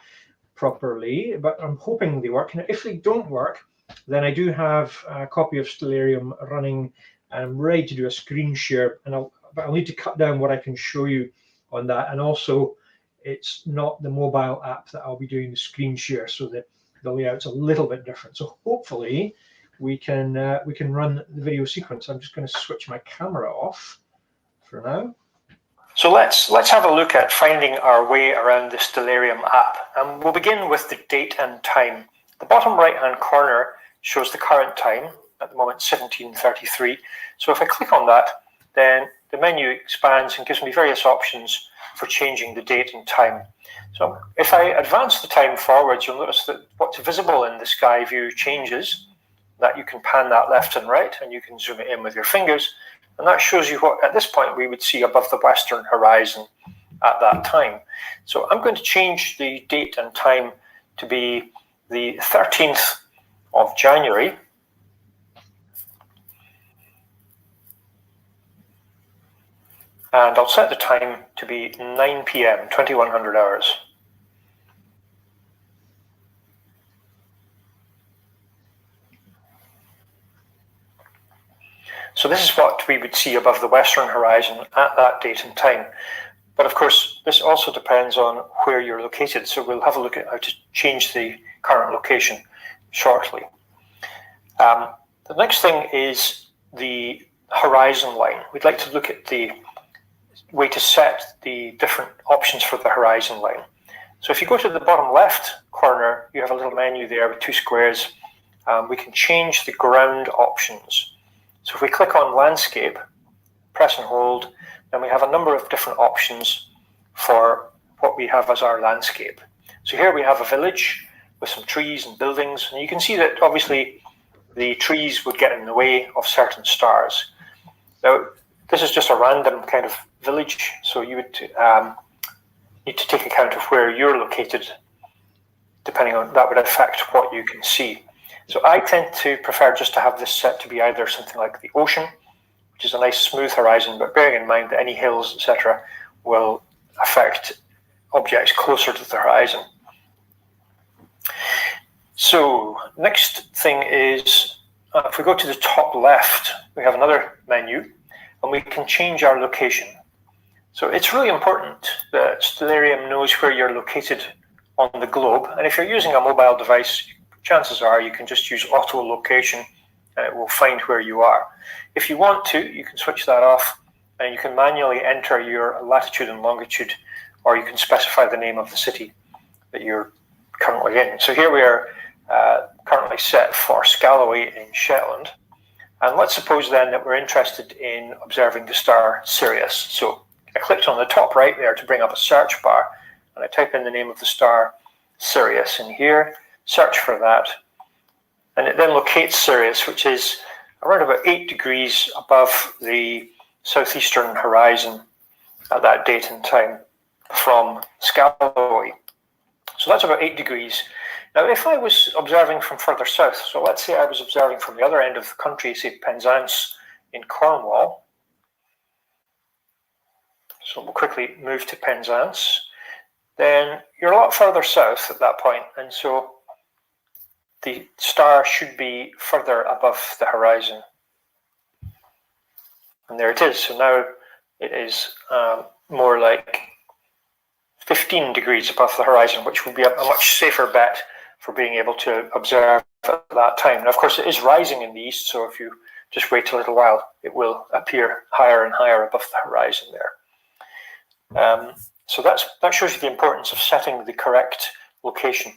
D: properly, but I'm hoping they work. And if they don't work, then I do have a copy of Stellarium running, and I'm ready to do a screen share, but I'll need to cut down what I can show you on that. And also, it's not the mobile app that I'll be doing the screen share, so the layout's a little bit different. So hopefully we can run the video sequence. I'm just going to switch my camera off for now. So let's have a look at finding our way around the Stellarium app, and we'll begin with the date and time. The bottom right-hand corner shows the current time, at the moment 17:33. So if I click on that, then the menu expands and gives me various options for changing the date and time. So if I advance the time forwards, you'll notice that what's visible in the sky view changes, that you can pan that left and right, and you can zoom it in with your fingers, and that shows you what at this point we would see above the western horizon at that time. So I'm going to change the date and time to be the 13th of January. And I'll set the time to be 9 p.m., 2100 hours. So this is what we would see above the western horizon at that date and time. But of course, this also depends on where you're located. So we'll have a look at how to change the current location shortly. The next thing is the horizon line. We'd like to look at the way to set the different options for the horizon line. So if you go to the bottom left corner, you have a little menu there with 2 squares. We can change the ground options. So if we click on landscape, press and hold, then we have a number of different options for what we have as our landscape. So here we have a village with some trees and buildings, and you can see that obviously the trees would get in the way of certain stars. Now, this is just a random kind of village, so you would need to take account of where you're located depending on that would affect what you can see. So I tend to prefer just to have this set to be either something like the ocean, which is a nice smooth horizon, but bearing in mind that any hills, etc., will affect objects closer to the horizon. So next thing is, if we go to the top left, we have another menu, and we can change our location. So it's really important that Stellarium knows where you're located on the globe, and if you're using a mobile device, chances are you can just use auto location and it will find where you are. If you want to, you can switch that off and you can manually enter your latitude and longitude, or you can specify the name of the city that you're currently in. So here we are currently set for Scalloway in Shetland. And let's suppose then that we're interested in observing the star Sirius. So I clicked on the top right there to bring up a search bar, and I type in the name of the star Sirius in here, search for that, and it then locates Sirius, which is around about 8 degrees above the southeastern horizon at that date and time from Scalloway. So that's about 8 degrees. Now, if I was observing from further south, so let's say I was observing from the other end of the country, say Penzance in Cornwall. So we'll quickly move to Penzance. Then you're a lot further south at that point, and so the star should be further above the horizon. And there it is. So now it is more like 15 degrees above the horizon, which would be a much safer bet for being able to observe at that time. And of course, it is rising in the east, so if you just wait a little while, it will appear higher and higher above the horizon there. So that shows you the importance of setting the correct location.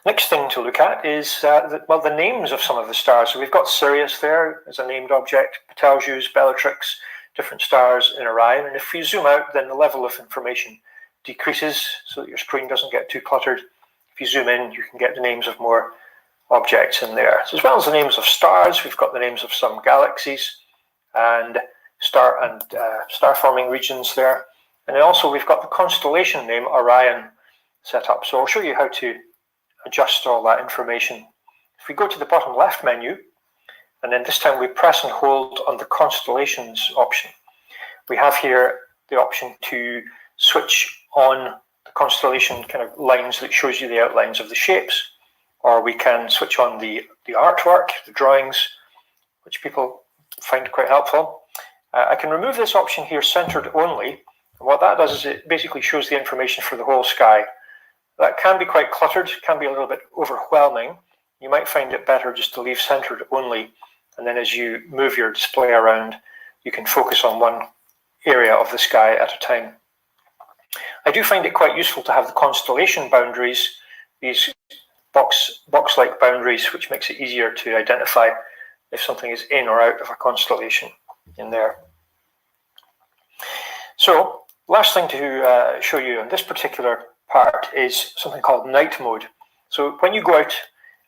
D: Next thing to look at is the names of some of the stars. So we've got Sirius there as a named object, Betelgeuse, Bellatrix, different stars in Orion. And if you zoom out, then the level of information decreases so that your screen doesn't get too cluttered. If you zoom in, you can get the names of more objects in there. So as well as the names of stars, we've got the names of some galaxies and star-forming regions there. And then also we've got the constellation name Orion set up. So I'll show you how to adjust all that information. If we go to the bottom left menu, and then this time we press and hold on the constellations option, we have here the option to switch on the constellation kind of lines that shows you the outlines of the shapes, or we can switch on the artwork, the drawings, which people find quite helpful. I can remove this option here, centered only. And what that does is it basically shows the information for the whole sky. That can be quite cluttered, can be a little bit overwhelming. You might find it better just to leave centered only, and then as you move your display around, you can focus on one area of the sky at a time. I do find it quite useful to have the constellation boundaries, these box-like boundaries, which makes it easier to identify if something is in or out of a constellation in there. So, last thing to show you on this particular part is something called night mode. So when you go out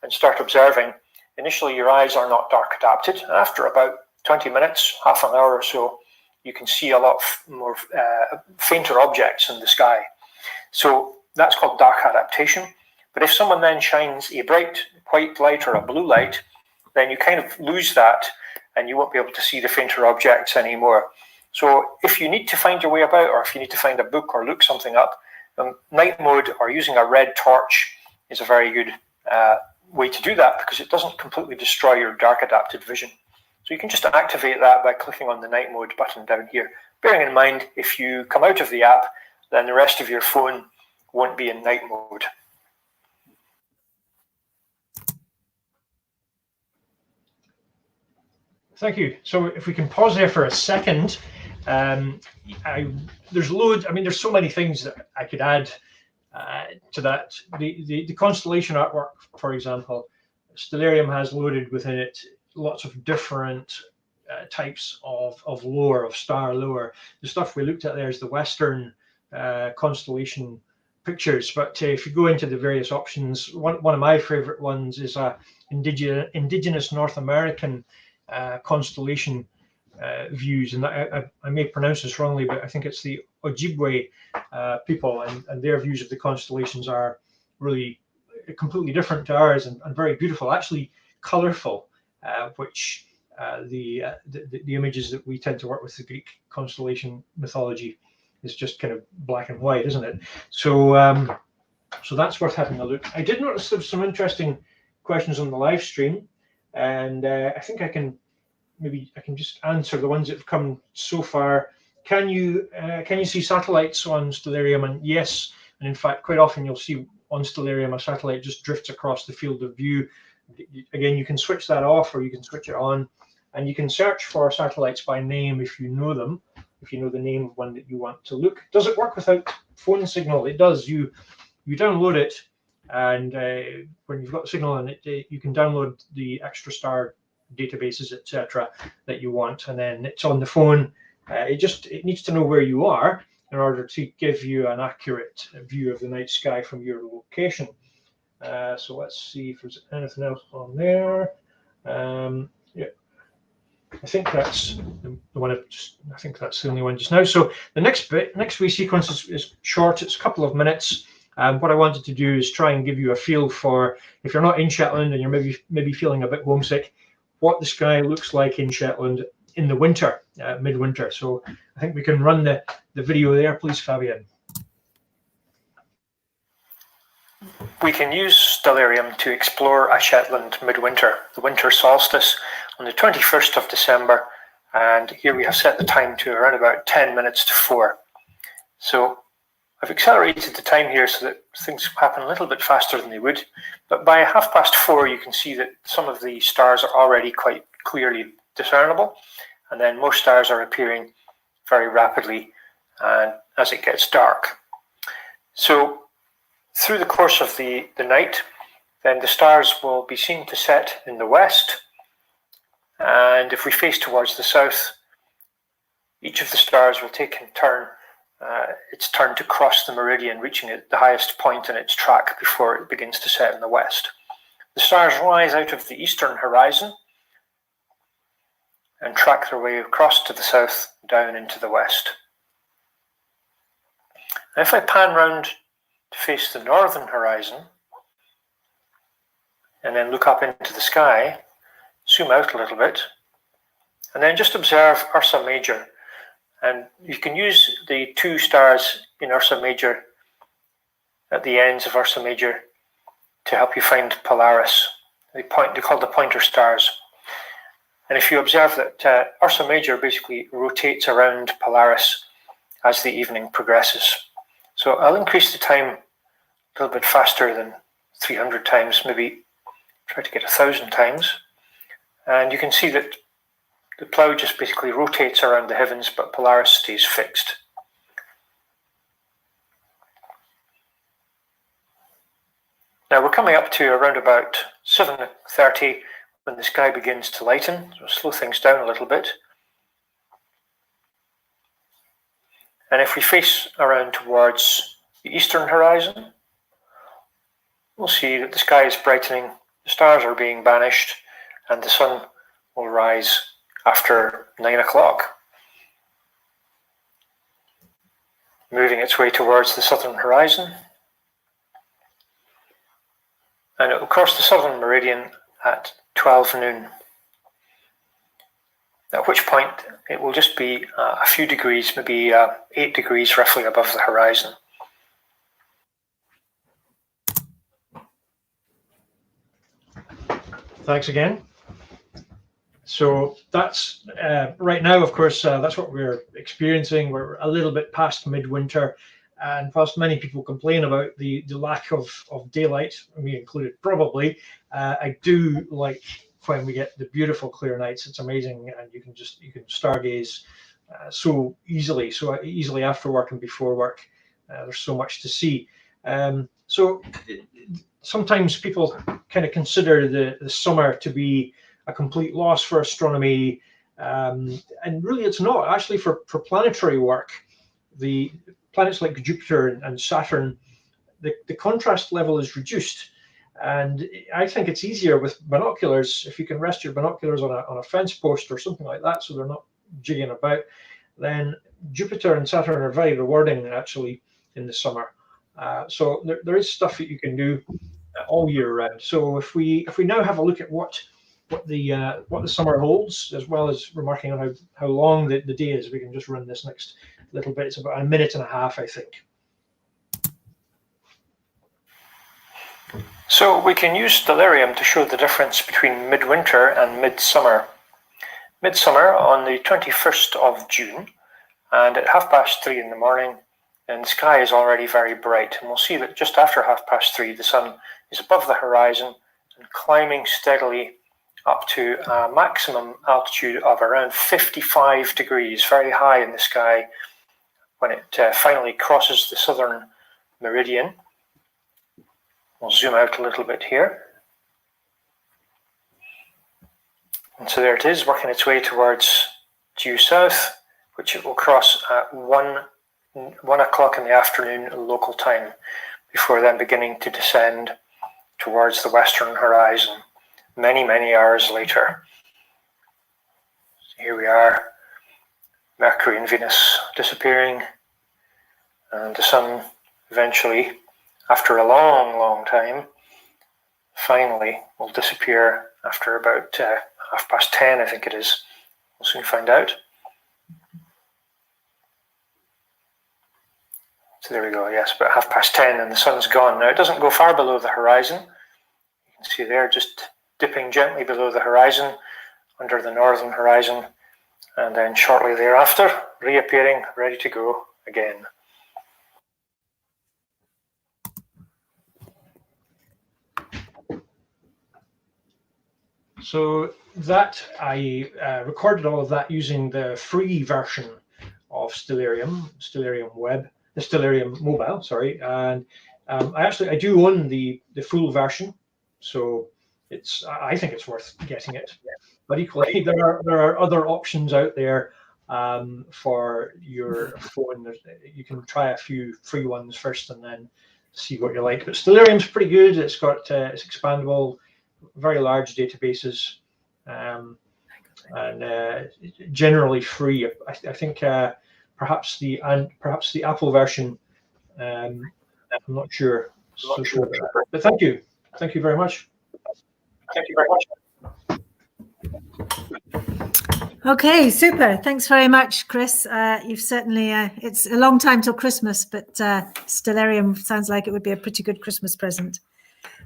D: and start observing, initially your eyes are not dark adapted. After about 20 minutes, half an hour or so, you can see a lot more fainter objects in the sky. So that's called dark adaptation. But if someone then shines a bright white light or a blue light, then you kind of lose that and you won't be able to see the fainter objects anymore. So if you need to find your way about, or if you need to find a book or look something up, night mode or using a red torch is a very good way to do that, because it doesn't completely destroy your dark adapted vision. So you can just activate that by clicking on the night mode button down here. Bearing in mind, if you come out of the app, then the rest of your phone won't be in night mode. Thank you. So if we can pause there for a second, there's loads. I mean, there's so many things that I could add to that. The constellation artwork, for example, Stellarium has loaded within it lots of different types of lore, of star lore. The stuff we looked at there is the Western constellation pictures, but if you go into the various options, one of my favorite ones is a indigenous North American constellation views, and I may pronounce this wrongly, but I think it's the Ojibwe people, and their views of the constellations are really completely different to ours and very beautiful, actually colourful, which the images that we tend to work with, the Greek constellation mythology, is just kind of black and white, isn't it? So so that's worth having a look. I did notice there's some interesting questions on the live stream, and I think I can just answer the ones that have come so far. Can you see satellites on Stellarium? And yes, and in fact, quite often you'll see on Stellarium a satellite just drifts across the field of view. Again, you can switch that off or you can switch it on, and you can search for satellites by name if you know them, if you know the name of one that you want to look. Does it work without phone signal? It does. You download it, and when you've got the signal in it, you can download the extra star databases, etc., that you want, and then it's on the phone. It needs to know where you are in order to give you an accurate view of the night sky from your location. So let's see if there's anything else on there. Yeah, I think that's the one. I think that's the only one just now. So the next wee sequence is short. It's a couple of minutes. What I wanted to do is try and give you a feel for, if you're not in Shetland and you're maybe feeling a bit homesick, what the sky looks like in Shetland in the winter, midwinter. So I think we can run the video there, please, Fabien.
E: We can use Stellarium to explore a Shetland midwinter, the winter solstice, on the 21st of December. And here we have set the time to around about 10 minutes to 4. So I've accelerated the time here so that things happen a little bit faster than they would. But by 4:30, you can see that some of the stars are already quite clearly discernible. And then most stars are appearing very rapidly and as it gets dark. So through the course of the night, then the stars will be seen to set in the west. And if we face towards the south, each of the stars will take in turn its turn to cross the meridian, reaching the highest point in its track before it begins to set in the west. The stars rise out of the eastern horizon and track their way across to the south, down into the west. And if I pan round to face the northern horizon, and then look up into the sky, zoom out a little bit, and then just observe Ursa Major. And you can use the two stars in Ursa Major at the ends of Ursa Major to help you find Polaris. They're called the pointer stars. And if you observe that Ursa Major basically rotates around Polaris as the evening progresses. So I'll increase the time a little bit faster than 300 times, maybe try to get 1,000 times. And you can see that the plough just basically rotates around the heavens, but Polaris stays fixed. Now we're coming up to around about 7:30 when the sky begins to lighten. So slow things down a little bit. And if we face around towards the eastern horizon, we'll see that the sky is brightening, the stars are being banished, and the sun will rise after 9 o'clock, moving its way towards the southern horizon. And it will cross the southern meridian at 12 noon, at which point it will just be a few degrees, maybe 8 degrees roughly above the horizon.
D: Thanks again. So that's right now, of course, that's what we're experiencing. We're a little bit past midwinter, and whilst many people complain about the lack of daylight, me included probably, I do like when we get the beautiful clear nights. It's amazing, and you can stargaze so easily after work and before work. There's so much to see. So sometimes people kind of consider the summer to be a complete loss for astronomy, and really it's not. Actually, for planetary work, the planets like Jupiter and Saturn, the contrast level is reduced, and I think it's easier with binoculars. If you can rest your binoculars on a fence post or something like that, so they're not jigging about, then Jupiter and Saturn are very rewarding actually in the summer. So there is stuff that you can do all year round. So if we now have a look at what the summer holds, as well as remarking on how long the day is, we can just run this next little bit. It's about a minute and a half, I think.
E: So we can use Stellarium to show the difference between midwinter and midsummer. Midsummer on the 21st of June, and at 3:30 in the morning, and the sky is already very bright. And we'll see that just after 3:30, the sun is above the horizon and climbing steadily up to a maximum altitude of around 55 degrees, very high in the sky, when it finally crosses the southern meridian. We'll zoom out a little bit here. And so there it is, working its way towards due south, which it will cross at 1 o'clock in the afternoon local time, before then beginning to descend towards the western horizon many, many hours later. So here we are, Mercury and Venus disappearing, and the sun eventually, after a long, long time, finally will disappear after about 10:30, I think it is. We'll soon find out. So there we go, yes, about 10:30 and the sun's gone. Now it doesn't go far below the horizon. You can see there, just dipping gently below the horizon, under the northern horizon, and then shortly thereafter, reappearing, ready to go again.
D: So that I recorded all of that using the free version of Stellarium Web, the Stellarium Mobile, sorry, and I do own the full version, so I think it's worth getting it. But equally, there are other options out there for your phone. You can try a few free ones first and then see what you like. But Stellarium's pretty good. It's got it's expandable, very large databases, and generally free. I think perhaps the Apple version. I'm not sure. So sure about that. But thank you very much. Thank you very much.
A: Okay, super. Thanks very much, Chris. You've certainly, it's a long time till Christmas, but Stellarium sounds like it would be a pretty good Christmas present.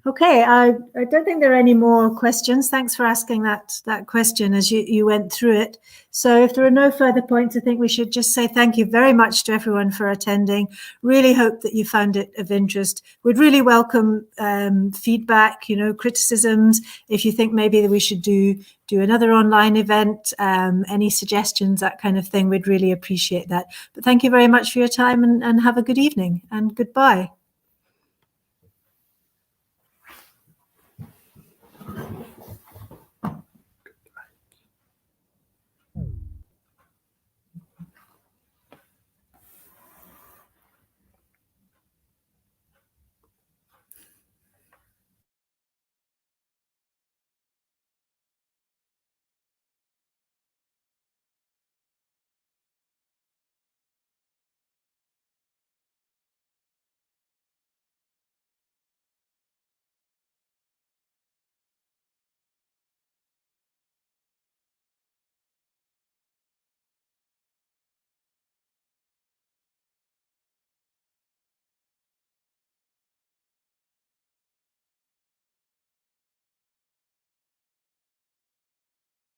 A: Okay, I don't think there are any more questions. Thanks for asking that question as you went through it. So if there are no further points, I think we should just say thank you very much to everyone for attending. Really hope that you found it of interest. We'd really welcome feedback, criticisms. If you think maybe that we should do another online event, any suggestions, that kind of thing, we'd really appreciate that. But thank you very much for your time and have a good evening and goodbye.